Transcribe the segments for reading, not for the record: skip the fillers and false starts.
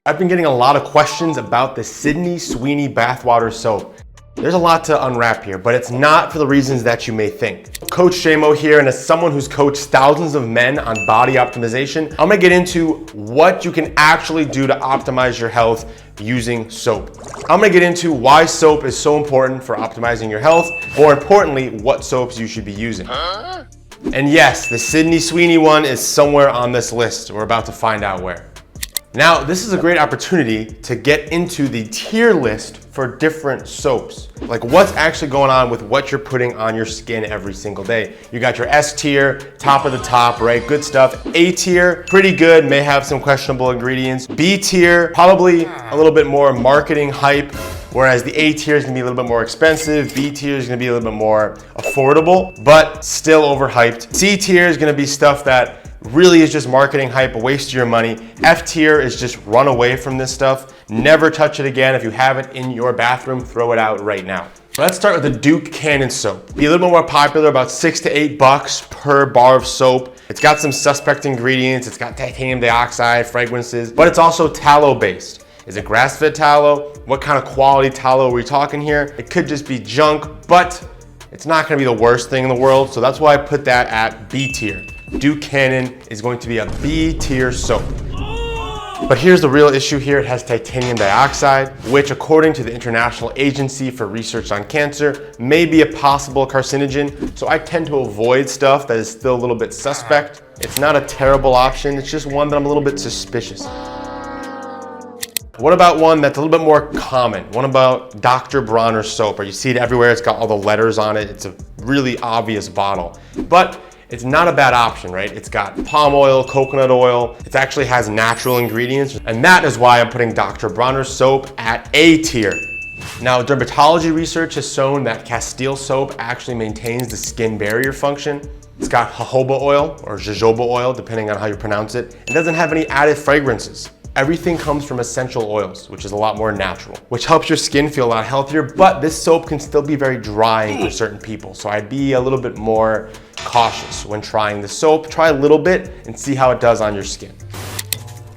I've been getting a lot of questions about the Sweeney bathwater soap. There's a lot to unwrap here, but it's not for the reasons that you may think. Coach JMO here, and as someone who's coached thousands of men on body optimization, I'm gonna get into what you can actually do to optimize your health using soap. I'm gonna get into why soap is so important for optimizing your health, more importantly, what soaps you should be using. And yes, the Sweeney one is somewhere on this list. We're about to find out where. Now, this is a great opportunity to get into the tier list for different soaps. Like what's actually going on with what you're putting on your skin every single day. You got your S tier, top of the top, right? Good stuff. A tier, pretty good, may have some questionable ingredients. B tier, probably a little bit more marketing hype, whereas the A tier is gonna be a little bit more expensive. B tier is gonna be a little bit more affordable, but still overhyped. C tier is gonna be stuff that really is just marketing hype, a waste of your money. F tier is just run away from this stuff. Never touch it again. If you have it in your bathroom, throw it out right now. Let's start with the Duke Cannon soap. Be a little bit more popular, about $6 to $8 per bar of soap. It's got some suspect ingredients. It's got titanium dioxide, fragrances, but it's also tallow based. Is it grass-fed tallow? What kind of quality tallow are we talking here? It could just be junk, but it's not gonna be the worst thing in the world. So that's why I put that at B tier. Duke Cannon is going to be a B tier soap. But here's the real issue here. It has titanium dioxide, which according to the International Agency for Research on Cancer, may be a possible carcinogen. So I tend to avoid stuff that is still a little bit suspect. It's not a terrible option. It's just one that I'm a little bit suspicious. What about one that's a little bit more common? What about Dr. Bronner soap? Or you see it everywhere. It's got all the letters on it. It's a really obvious bottle. But it's not a bad option, right? It's got palm oil, coconut oil. It actually has natural ingredients. And that is why I'm putting Dr. Bronner soap at A tier. Now, dermatology research has shown that Castile soap actually maintains the skin barrier function. It's got jojoba oil or jojoba oil, depending on how you pronounce it. It doesn't have any added fragrances. Everything comes from essential oils, which is a lot more natural, which helps your skin feel a lot healthier, but this soap can still be very drying for certain people. So I'd be a little bit more cautious when trying the soap. Try a little bit and see how it does on your skin.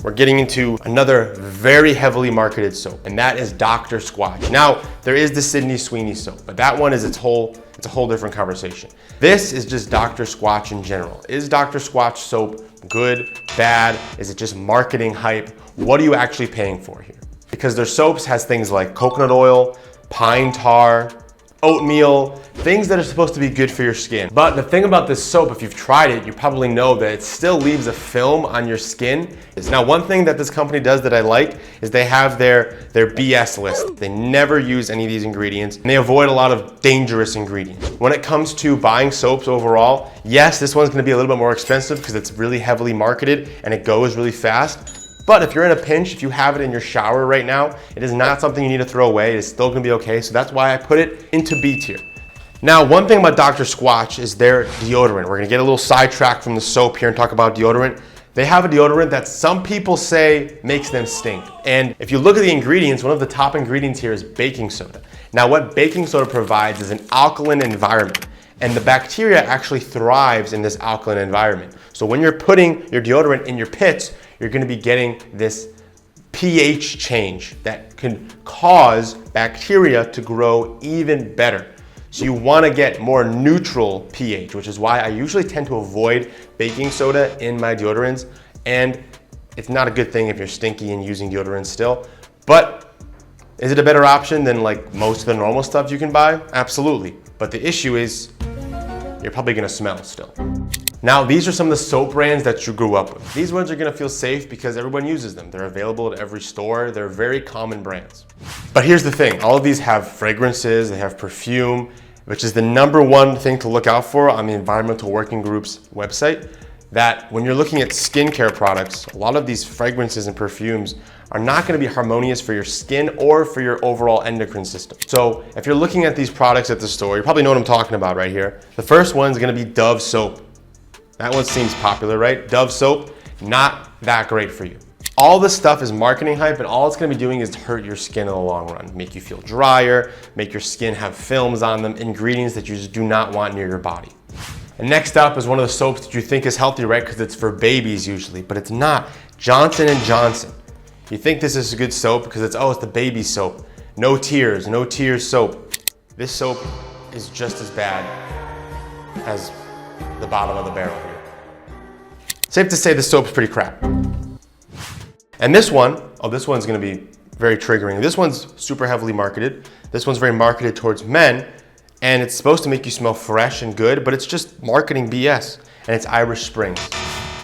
We're getting into another very heavily marketed soap, and that is Dr. Squatch. Now, there is the Sweeney soap, but that one is it's a whole different conversation. This is just Dr. Squatch in general. Is Dr. Squatch soap good, bad? Is it just marketing hype? What are you actually paying for here? Because their soaps has things like coconut oil, pine tar, oatmeal, things that are supposed to be good for your skin. But the thing about this soap, if you've tried it, you probably know that it still leaves a film on your skin. Now, one thing that this company does that I like is they have their BS list. They never use any of these ingredients, and they avoid a lot of dangerous ingredients. When it comes to buying soaps overall, yes, this one's gonna be a little bit more expensive because it's really heavily marketed and it goes really fast. But if you're in a pinch, if you have it in your shower right now, it is not something you need to throw away. It is still gonna be okay. So that's why I put it into B tier. Now, one thing about Dr. Squatch is their deodorant. We're gonna get a little sidetracked from the soap here and talk about deodorant. They have a deodorant that some people say makes them stink. And if you look at the ingredients, one of the top ingredients here is baking soda. Now, what baking soda provides is an alkaline environment. And the bacteria actually thrives in this alkaline environment. So when you're putting your deodorant in your pits, you're gonna be getting this pH change that can cause bacteria to grow even better. So you wanna get more neutral pH, which is why I usually tend to avoid baking soda in my deodorants. And it's not a good thing if you're stinky and using deodorant still. But is it a better option than like most of the normal stuff you can buy? Absolutely. But the issue is you're probably gonna smell still. Now, these are some of the soap brands that you grew up with. These ones are gonna feel safe because everyone uses them. They're available at every store. They're very common brands. But here's the thing, all of these have fragrances, they have perfume, which is the #1 thing to look out for on the Environmental Working Group's website, that when you're looking at skincare products, a lot of these fragrances and perfumes are not gonna be harmonious for your skin or for your overall endocrine system. So if you're looking at these products at the store, you probably know what I'm talking about right here. The first one's gonna be Dove soap. That one seems popular, right? Dove soap, not that great for you. All this stuff is marketing hype, and all it's gonna be doing is hurt your skin in the long run. Make you feel drier, make your skin have films on them, ingredients that you just do not want near your body. And next up is one of the soaps that you think is healthy, right? Because it's for babies usually, but it's not. Johnson & Johnson. You think this is a good soap because it's the baby soap. No tears soap. This soap is just as bad as the bottom of the barrel here. Safe to say this soap's pretty crap. And this one, this one's gonna be very triggering. This one's super heavily marketed. This one's very marketed towards men, and it's supposed to make you smell fresh and good, but it's just marketing BS, and it's Irish Springs.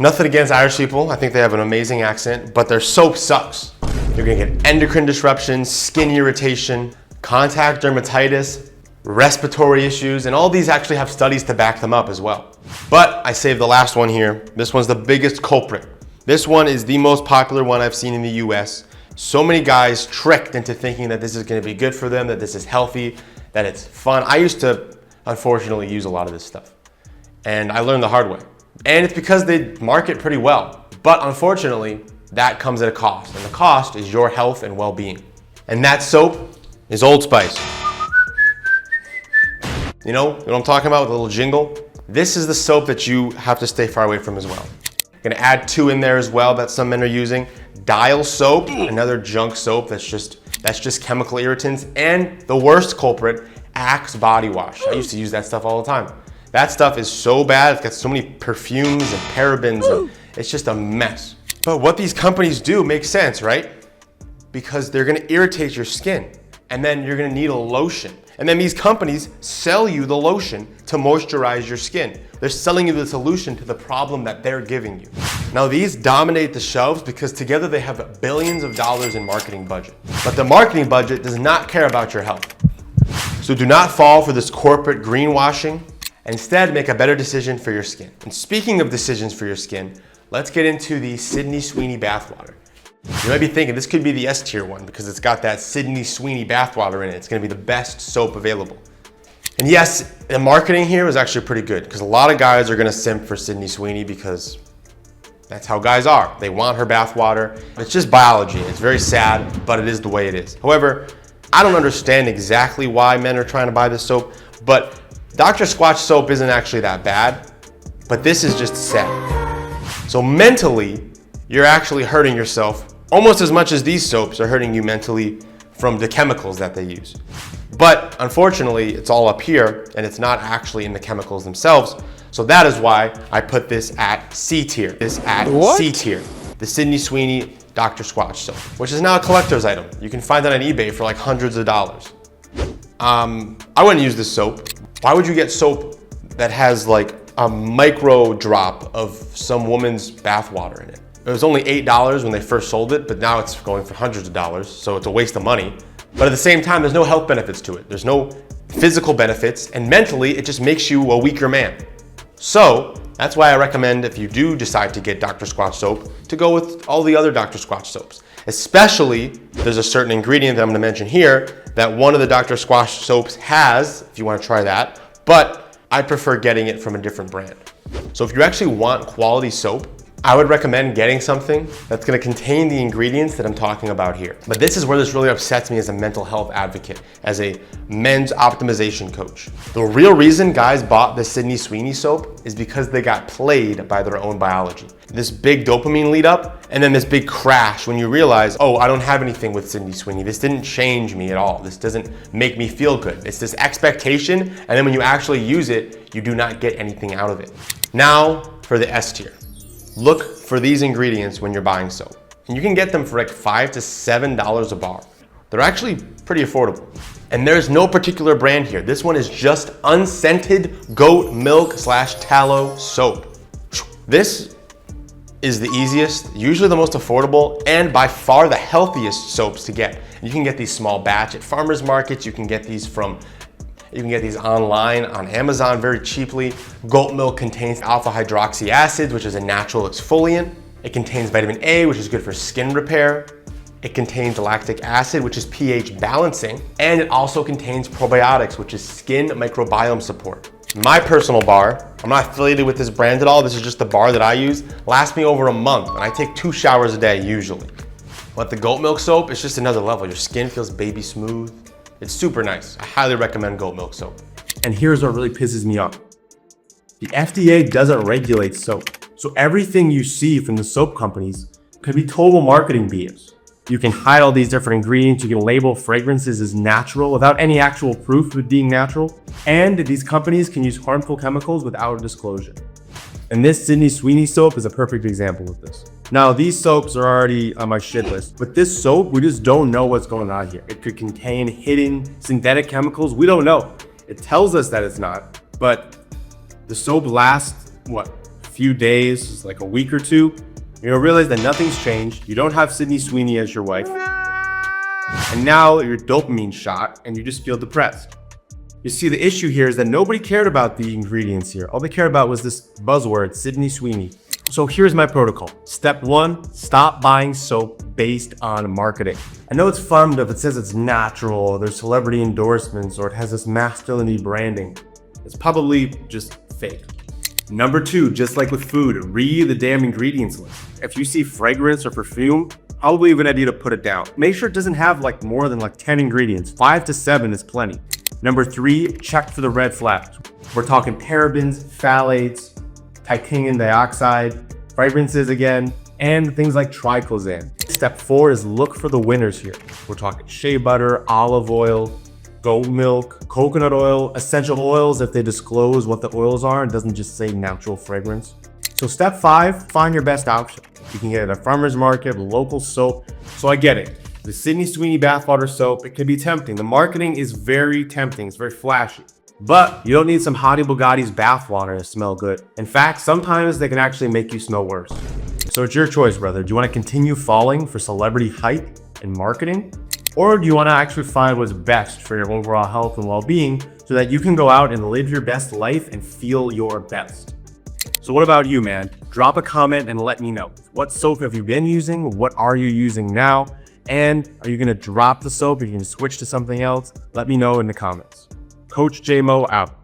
Nothing against Irish people. I think they have an amazing accent, but their soap sucks. You're gonna get endocrine disruptions, skin irritation, contact dermatitis, respiratory issues, and all these actually have studies to back them up as well. But I saved the last one here. This one's the biggest culprit. This one is the most popular one I've seen in the US. So many guys tricked into thinking that this is gonna be good for them, that this is healthy, that it's fun. I used to, unfortunately, use a lot of this stuff. And I learned the hard way. And it's because they market pretty well. But unfortunately, that comes at a cost. And the cost is your health and well-being. And that soap is Old Spice. You know what I'm talking about with a little jingle? This is the soap that you have to stay far away from as well. I'm gonna add 2 in there as well that some men are using. Dial soap, another junk soap that's just chemical irritants. And the worst culprit, Axe body wash. I used to use that stuff all the time. That stuff is so bad. It's got so many perfumes and parabens, and it's just a mess. But what these companies do makes sense, right? Because they're gonna irritate your skin, and then you're gonna need a lotion. And then these companies sell you the lotion to moisturize your skin. They're selling you the solution to the problem that they're giving you. Now these dominate the shelves because together they have billions of dollars in marketing budget. But the marketing budget does not care about your health. So do not fall for this corporate greenwashing. Instead, make a better decision for your skin. And speaking of decisions for your skin, let's get into the Sydney Sweeney bathwater. You might be thinking this could be the S tier one because it's got that Sydney Sweeney bathwater in it. It's gonna be the best soap available. And yes, the marketing here is actually pretty good because a lot of guys are gonna simp for Sydney Sweeney because that's how guys are. They want her bathwater. It's just biology. It's very sad, but it is the way it is. However, I don't understand exactly why men are trying to buy this soap, but Dr. Squatch soap isn't actually that bad, but this is just sad. So mentally, you're actually hurting yourself almost as much as these soaps are hurting you mentally from the chemicals that they use. But unfortunately, it's all up here and it's not actually in the chemicals themselves. So that is why I put this at C tier. C tier. The Sydney Sweeney Dr. Squatch soap, which is now a collector's item. You can find that on eBay for like hundreds of dollars. I wouldn't use this soap. Why would you get soap that has like a micro drop of some woman's bathwater in it? It was only $8 when they first sold it, but now it's going for hundreds of dollars, so it's a waste of money. But at the same time, there's no health benefits to it. There's no physical benefits, and mentally, it just makes you a weaker man. So that's why I recommend if you do decide to get Dr. Squatch soap, to go with all the other Dr. Squatch soaps. Especially, there's a certain ingredient that I'm gonna mention here that one of the Dr. Squatch soaps has, if you wanna try that, but I prefer getting it from a different brand. So if you actually want quality soap, I would recommend getting something that's gonna contain the ingredients that I'm talking about here. But this is where this really upsets me as a mental health advocate, as a men's optimization coach. The real reason guys bought the Sydney Sweeney soap is because they got played by their own biology. This big dopamine lead up, and then this big crash when you realize, oh, I don't have anything with Sydney Sweeney. This didn't change me at all. This doesn't make me feel good. It's this expectation, and then when you actually use it, you do not get anything out of it. Now for the S tier. Look for these ingredients when you're buying soap. And you can get them for like $5 to $7 a bar. They're actually pretty affordable. And there's no particular brand here. This one is just unscented goat milk / tallow soap. This is the easiest, usually the most affordable, and by far the healthiest soaps to get. You can get these small batch at farmers markets. You can get these online on Amazon very cheaply. Goat milk contains alpha hydroxy acids, which is a natural exfoliant. It contains vitamin A, which is good for skin repair. It contains lactic acid, which is pH balancing. And it also contains probiotics, which is skin microbiome support. My personal bar, I'm not affiliated with this brand at all. This is just the bar that I use. Lasts me over a month, and I take 2 showers a day usually. But the goat milk soap is just another level. Your skin feels baby smooth. It's super nice. I highly recommend goat milk soap. And here's what really pisses me off. The FDA doesn't regulate soap. So everything you see from the soap companies could be total marketing BS. You can hide all these different ingredients. You can label fragrances as natural without any actual proof of it being natural. And these companies can use harmful chemicals without a disclosure. And this Sweeney soap is a perfect example of this. Now, these soaps are already on my shit list, but this soap, we just don't know what's going on here. It could contain hidden synthetic chemicals. We don't know. It tells us that it's not, but the soap lasts, what, a few days, like a week or two. You'll realize that nothing's changed. You don't have Sweeney as your wife. And now you're dopamine shot and you just feel depressed. You see, the issue here is that nobody cared about the ingredients here. All they cared about was this buzzword, Sweeney. So here's my protocol. Step 1, stop buying soap based on marketing. I know it's fun if it says it's natural, or there's celebrity endorsements, or it has this masculinity branding. It's probably just fake. Number 2, just like with food, read the damn ingredients list. If you see fragrance or perfume, probably a good idea to put it down. Make sure it doesn't have more than 10 ingredients. 5 to 7 is plenty. Number 3, check for the red flags. We're talking parabens, phthalates, titanium dioxide, fragrances again, and things like triclosan. Step 4 is look for the winners here. We're talking shea butter, olive oil, goat milk, coconut oil, essential oils if they disclose what the oils are and doesn't just say natural fragrance. So step 5, find your best option. You can get it at a farmer's market, local soap. So I get it. The Sweeney bathwater soap, it can be tempting. The marketing is very tempting, it's very flashy. But you don't need some Hottie Bugatti's bathwater to smell good. In fact, sometimes they can actually make you smell worse. So it's your choice, brother. Do you want to continue falling for celebrity hype and marketing? Or do you want to actually find what's best for your overall health and well-being so that you can go out and live your best life and feel your best? So what about you, man? Drop a comment and let me know. What soap have you been using? What are you using now? And are you going to drop the soap? Are you going to switch to something else? Let me know in the comments. Coach JMO out.